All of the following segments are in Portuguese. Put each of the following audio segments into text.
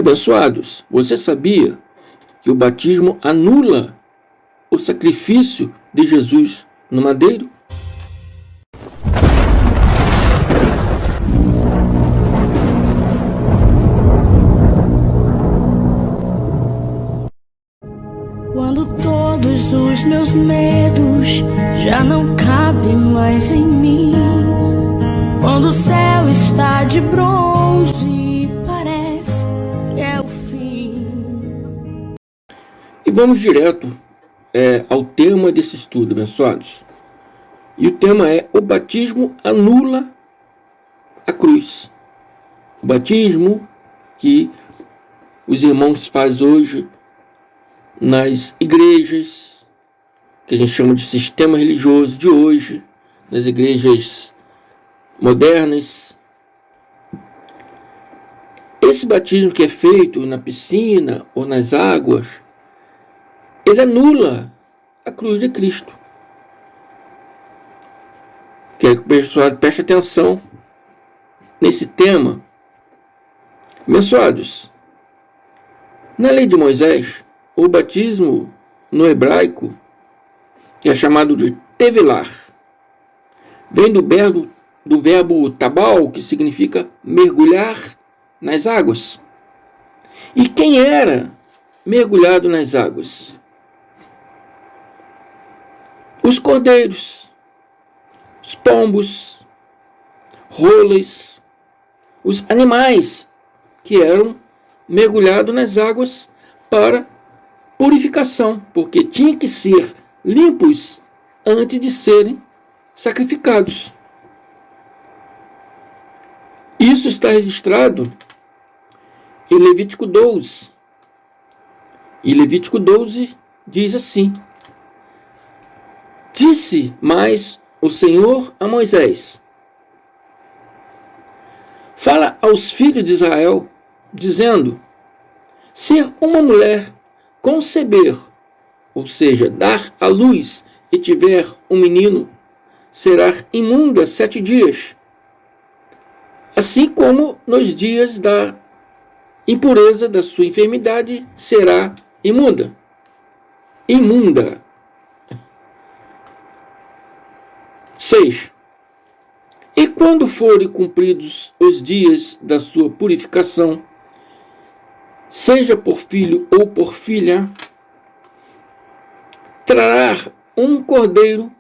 Abençoados, você sabia que o batismo anula o sacrifício de Jesus no madeiro? Quando todos os meus medos já não cabem mais em mim, quando o céu está de bronze e parece que é o fim. E vamos direto ao tema desse estudo, abençoados. E o tema é: o batismo anula a cruz. O batismo que os irmãos fazem hoje nas igrejas, que a gente chama de sistema religioso de hoje, nas igrejas modernas. Esse batismo que é feito na piscina ou nas águas, ele anula a cruz de Cristo. Quero que o pessoal preste atenção nesse tema. Abençoados, na lei de Moisés, o batismo no hebraico é chamado de tevilar. Vem do verbo tabal, que significa mergulhar nas águas. E quem era mergulhado nas águas? Os cordeiros, os pombos, rolas, os animais que eram mergulhados nas águas para purificação, porque tinha que ser limpos antes de serem sacrificados. Isso está registrado em Levítico 12. E Levítico 12 diz assim: disse mais o Senhor a Moisés: fala aos filhos de Israel, dizendo: se uma mulher conceber, ou seja, dar à luz, e tiver um menino, será imunda 7 dias, assim como nos dias da impureza da sua enfermidade será imunda. Imunda. 6. E quando forem cumpridos os dias da sua purificação, seja por filho ou por filha, trará um cordeiro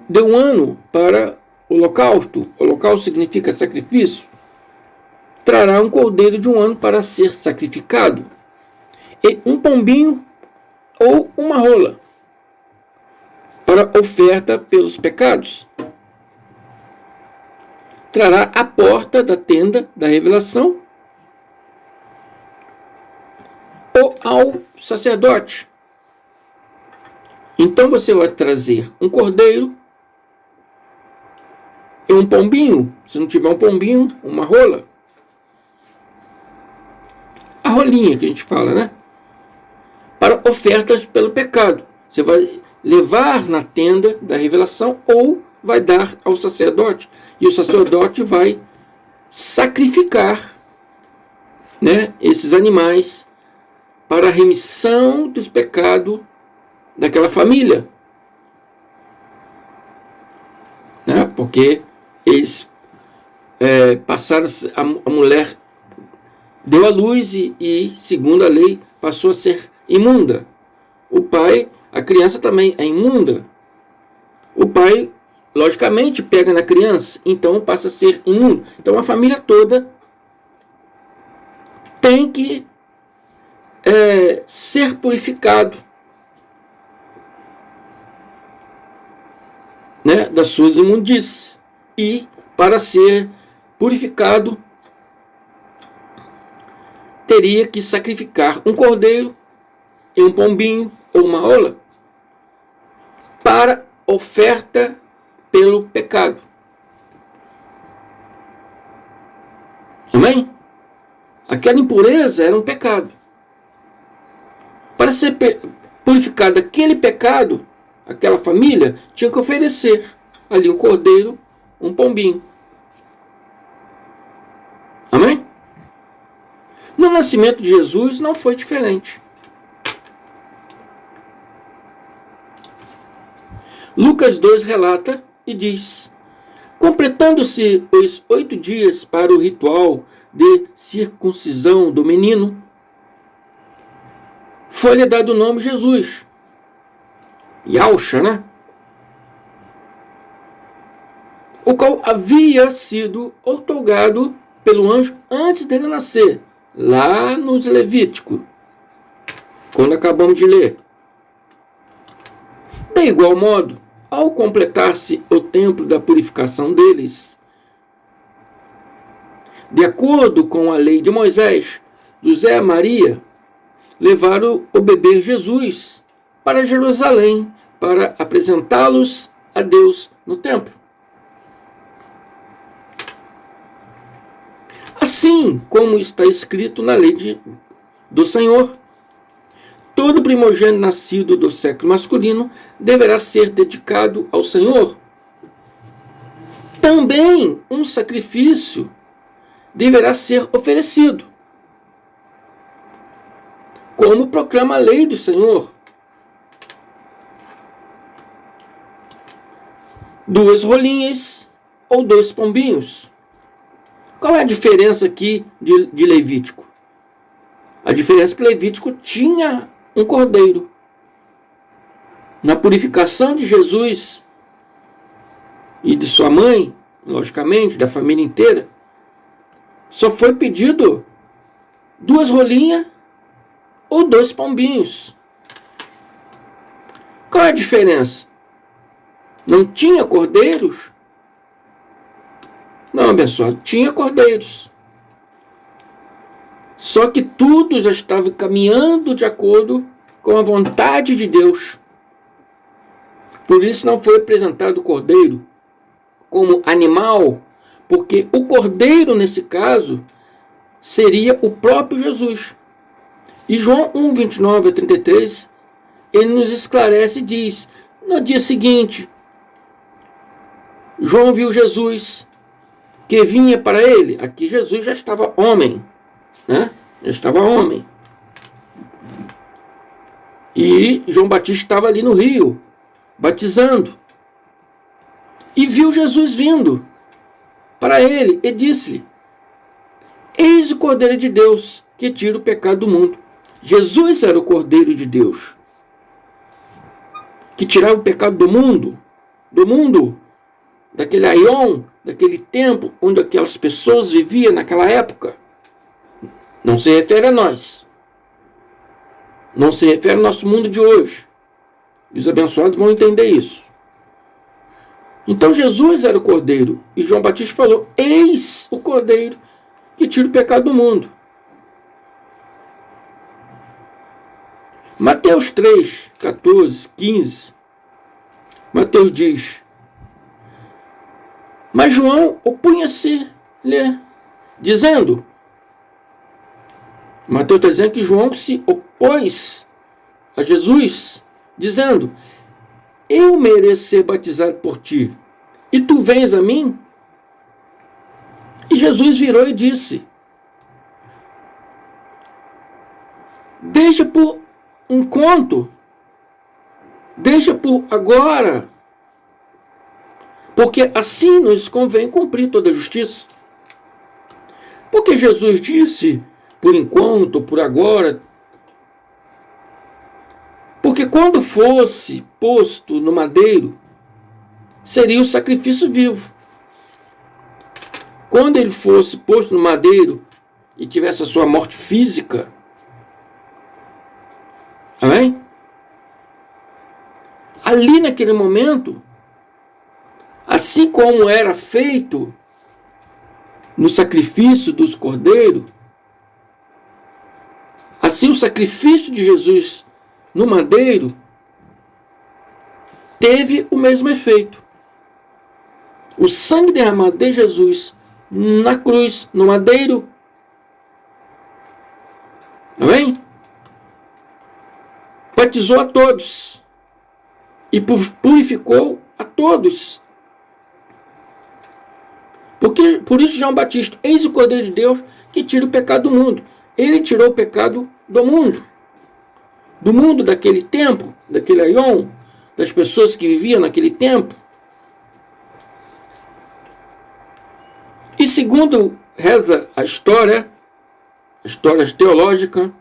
de um ano para o holocausto. Holocausto significa sacrifício. Trará um cordeiro de um ano para ser sacrificado, e um pombinho ou uma rola para oferta pelos pecados. Trará à porta da tenda da revelação ou ao sacerdote. Então você vai trazer um cordeiro e um pombinho. Se não tiver um pombinho, uma rola. A rolinha que a gente fala, né? Para ofertas pelo pecado. Você vai levar na tenda da revelação ou vai dar ao sacerdote. E o sacerdote vai sacrificar, né, esses animais para a remissão dos pecados daquela família, né? Porque eles passaram, a mulher deu à luz e, segundo a lei, passou a ser imunda. O pai, a criança também é imunda. O pai, logicamente, pega na criança, então passa a ser imundo. Então a família toda tem que ser purificado, né, das suas imundícies. E para ser purificado, teria que sacrificar um cordeiro e um pombinho ou uma rola para oferta pelo pecado. Amém? Aquela impureza era um pecado. Para ser purificado aquele pecado, aquela família tinha que oferecer ali um cordeiro, um pombinho. Amém? No nascimento de Jesus não foi diferente. Lucas 2 relata e diz: completando-se os 8 dias para o ritual de circuncisão do menino, foi-lhe dado o nome Jesus. Yahusha, né? O qual havia sido outorgado pelo anjo antes dele nascer, lá nos Levítico, quando acabamos de ler. De igual modo, ao completar-se o tempo da purificação deles, de acordo com a lei de Moisés, José e Maria levaram o bebê Jesus para Jerusalém para apresentá-los a Deus no templo. Assim como está escrito na lei do Senhor, todo primogênito nascido do sexo masculino deverá ser dedicado ao Senhor. Também um sacrifício deverá ser oferecido, como proclama a lei do Senhor. 2 rolinhas ou 2 pombinhos. Qual é a diferença aqui de Levítico? A diferença é que Levítico tinha um cordeiro. Na purificação de Jesus e de sua mãe, logicamente, da família inteira, só foi pedido 2 rolinhas ou 2 pombinhos. Qual é a diferença? Não tinha cordeiros? Não, abençoado, tinha cordeiros. Só que tudo já estava caminhando de acordo com a vontade de Deus. Por isso não foi apresentado o cordeiro como animal, porque o cordeiro, nesse caso, seria o próprio Jesus. E João 1, 29 a 33, ele nos esclarece e diz: no dia seguinte, João viu Jesus que vinha para ele. Aqui Jesus já estava homem, né? Já estava homem. E João Batista estava ali no rio, batizando. E viu Jesus vindo para ele e disse-lhe: eis o Cordeiro de Deus que tira o pecado do mundo. Jesus era o Cordeiro de Deus que tirava o pecado do mundo, daquele aion, daquele tempo onde aquelas pessoas viviam naquela época. Não se refere a nós. Não se refere ao nosso mundo de hoje. E os abençoados vão entender isso. Então Jesus era o Cordeiro. E João Batista falou: eis o Cordeiro que tira o pecado do mundo. Mateus 3, 14, 15. Mateus diz: mas João opunha-se-lhe, dizendo... Mateus está dizendo que João se opôs a Jesus, dizendo: eu mereço ser batizado por ti, e tu vens a mim? E Jesus virou e disse: deixa por enquanto, deixa por agora, porque assim nos convém cumprir toda a justiça. Porque Jesus disse por enquanto, por agora, porque quando fosse posto no madeiro, seria o sacrifício vivo. Quando ele fosse posto no madeiro e tivesse a sua morte física, amém? Ali naquele momento, assim como era feito no sacrifício dos cordeiros, assim o sacrifício de Jesus no madeiro teve o mesmo efeito. O sangue derramado de Jesus na cruz, no madeiro, amém? Batizou a todos e purificou a todos. Por isso João Batista: eis o Cordeiro de Deus que tira o pecado do mundo. Ele tirou o pecado do mundo daquele tempo, daquele aion, das pessoas que viviam naquele tempo. E segundo reza a história teológica,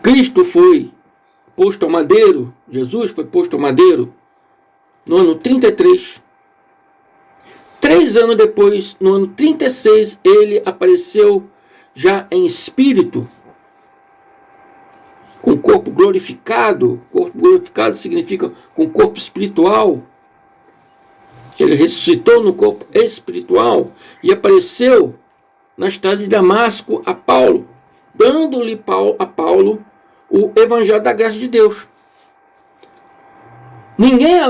Cristo foi posto ao madeiro, Jesus foi posto ao madeiro no ano 33. 3 anos depois, no ano 36, ele apareceu já em espírito, com corpo glorificado. Corpo glorificado significa com corpo espiritual. Ele ressuscitou no corpo espiritual e apareceu na estrada de Damasco a Paulo, dando-lhe a Paulo o evangelho da graça de Deus. Ninguém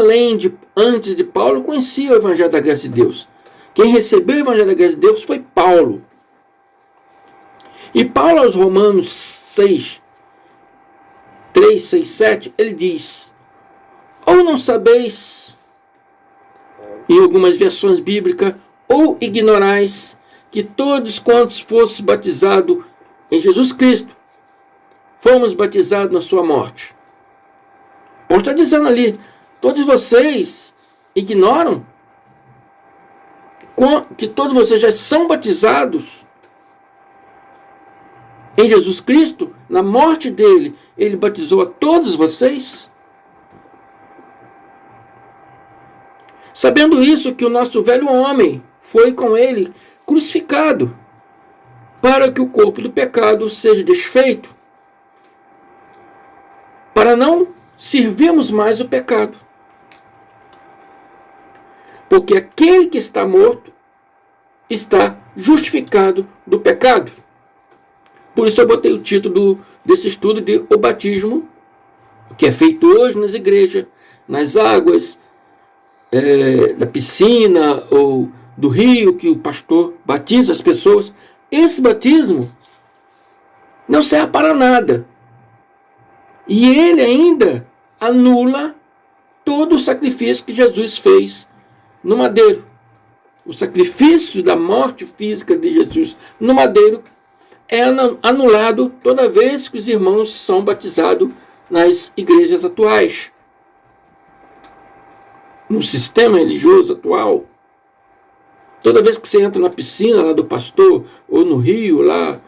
antes de Paulo conhecia o evangelho da graça de Deus. Quem recebeu o evangelho da graça de Deus foi Paulo. E Paulo, aos Romanos 6, 3, 6, 7, ele diz: ou não sabeis, em algumas versões bíblicas, ou ignorais que todos quantos fossem batizados em Jesus Cristo, fomos batizados na sua morte. Paulo está dizendo ali, todos vocês ignoram que todos vocês já são batizados em Jesus Cristo, na morte dele, ele batizou a todos vocês? Sabendo isso, que o nosso velho homem foi com ele crucificado, para que o corpo do pecado seja desfeito, para não servirmos mais o pecado. Porque aquele que está morto está justificado do pecado. Por isso eu botei o título desse estudo de O Batismo, que é feito hoje nas igrejas, nas águas da piscina ou do rio, que o pastor batiza as pessoas. Esse batismo não serve para nada. E ele ainda anula todo o sacrifício que Jesus fez no madeiro. O sacrifício da morte física de Jesus no madeiro é anulado toda vez que os irmãos são batizados nas igrejas atuais. No sistema religioso atual, toda vez que você entra na piscina lá do pastor, ou no rio lá,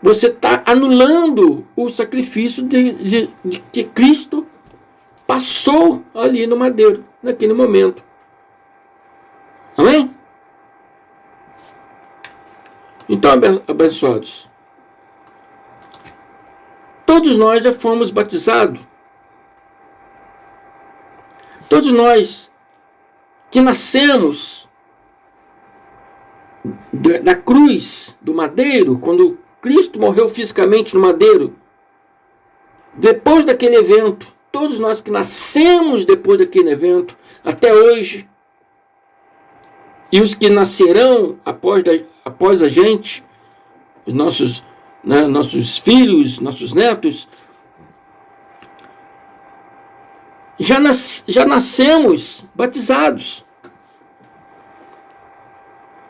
você está anulando o sacrifício de que Cristo passou ali no madeiro, naquele momento. Amém? Então, abençoados, todos nós já fomos batizados. Todos nós que nascemos da cruz, do madeiro, quando Cristo morreu fisicamente no madeiro, depois daquele evento, todos nós que nascemos depois daquele evento, até hoje, e os que nascerão após a gente, os nossos filhos, nossos netos, já nascemos batizados.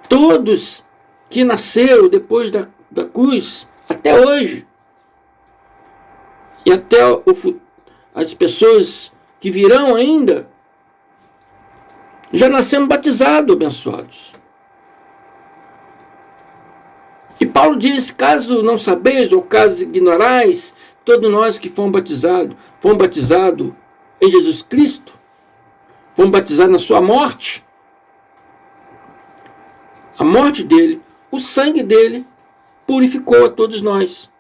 Todos que nasceram depois da cruz, até hoje, e até as pessoas que virão ainda, já nascemos batizados, abençoados. E Paulo diz: caso não sabeis, ou caso ignorais, todos nós que fomos batizados em Jesus Cristo, fomos batizados na sua morte. A morte dele, o sangue dele, purificou a todos nós.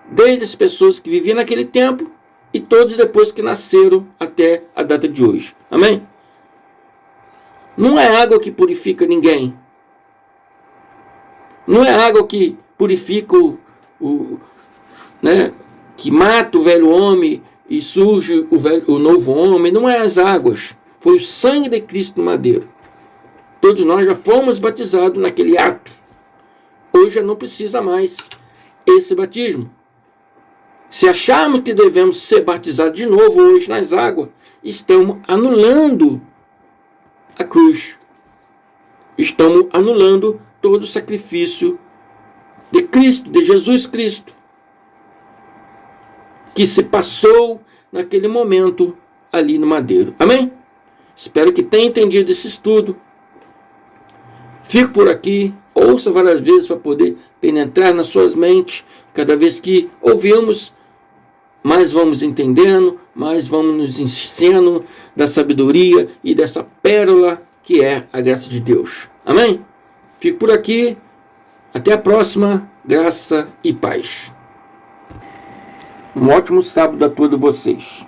Desde as pessoas que viviam naquele tempo e todos depois que nasceram até a data de hoje. Amém? Não é água que purifica ninguém. Não é água que purifica que mata o velho homem e surge o novo homem. Não é as águas. Foi o sangue de Cristo no madeiro. Todos nós já fomos batizados naquele ato. Hoje já não precisa mais esse batismo. Se acharmos que devemos ser batizados de novo hoje nas águas, estamos anulando a cruz. estamos anulando todo o sacrifício de Cristo, de Jesus Cristo, que se passou naquele momento ali no madeiro. Amém? Espero que tenha entendido esse estudo. Fico por aqui, ouça várias vezes para poder penetrar nas suas mentes. Cada vez que ouvimos, mais vamos entendendo, mais vamos nos ensinando da sabedoria e dessa pérola que é a graça de Deus. Amém? Fico por aqui. Até a próxima. Graça e paz. Um ótimo sábado a todos vocês.